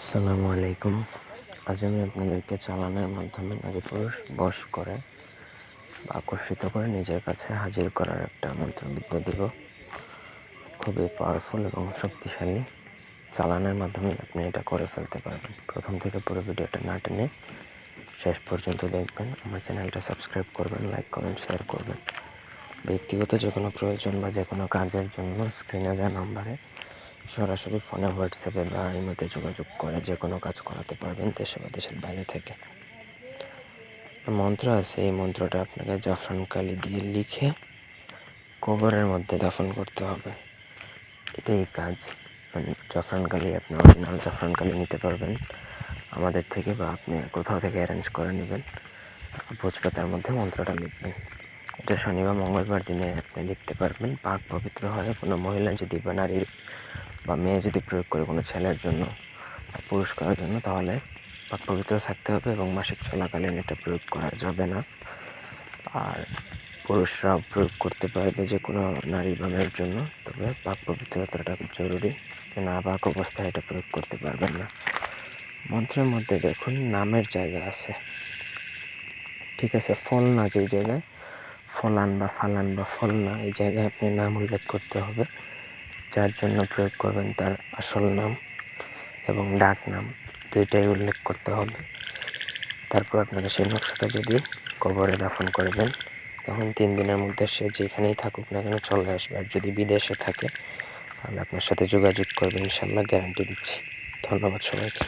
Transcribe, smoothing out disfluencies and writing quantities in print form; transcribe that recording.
আসসালামু আলাইকুম। আজ আমি আপনাদেরকে চালানের মাধ্যমে নারী পুরুষ বশ করে বা আকর্ষিত করে নিজের কাছে হাজির করার একটা মন্ত্রবিদ্যা দিব। খুবই পাওয়ারফুল এবং শক্তিশালী। চালানের মাধ্যমে আপনি এটা করে ফেলতে পারবেন। প্রথম থেকে পুরো ভিডিওটা না টেনে শেষ পর্যন্ত দেখবেন। আমার চ্যানেলটা সাবস্ক্রাইব করবেন, লাইক কমেন্ট শেয়ার করবেন। ব্যক্তিগত যে কোনো প্রয়োজন বা যে কোনো কাজের জন্য স্ক্রিনে দেওয়া নাম্বারে সরাসরি ফোনে, হোয়াটসঅ্যাপে বা ইমেতে যোগাযোগ করে যে কোনো কাজ করাতে পারবেন, দেশে বা দেশের বাইরে থেকে। মন্ত্র আছে, এই মন্ত্রটা আপনাকে জাফরান কালি দিয়ে লিখে কবরের মধ্যে দাফন করতে হবে। এটাই কাজ। জাফরান কালি আপনি অরিজিনাল জাফরান কালি নিতে পারবেন আমাদের থেকে, বা আপনি কোথাও থেকে অ্যারেঞ্জ করে নেবেন। ভোজপাতার মধ্যে মন্ত্রটা লিখবেন। এটা শনি বা মঙ্গলবার দিনে আপনি লিখতে পারবেন। পাক পবিত্র হয় কোনো মহিলা যদি বা নারীর বা মেয়ে যদি প্রয়োগ করে কোনো ছেলের জন্য বা পুরুষ করার জন্য, তাহলে পাক পবিত্র থাকতে হবে এবং মাসিক চলাকালীন এটা প্রয়োগ করা যাবে না। আর পুরুষরাও প্রয়োগ করতে পারবে যে কোনো নারী বা মেয়ের জন্য, তবে পাক পবিত্রতাটা জরুরি। না পাক অবস্থায় এটা প্রয়োগ করতে পারবেন না। মন্ত্রের মধ্যে দেখুন নামের জায়গা আছে, ঠিক আছে? ফল না, যেই জায়গায় ফলান বা ফালান বা ফল না, এই জায়গায় আপনি নাম উল্লেখ করতে হবে। যার জন্য প্রয়োগ করবেন তার আসল নাম এবং ডাক নাম দুইটাই উল্লেখ করতে হবে। তারপর আপনারা সেই নকশাটা যদি কবরে দাফন করে দেন, তখন 3 দিনের মধ্যে সে যেখানেই থাকুক না কেন চলে আসবে। আর যদি বিদেশে থাকে তাহলে আপনার সাথে যোগাযোগ করবে, ইনশাল্লাহ গ্যারান্টি দিচ্ছি। ধন্যবাদ সবাইকে।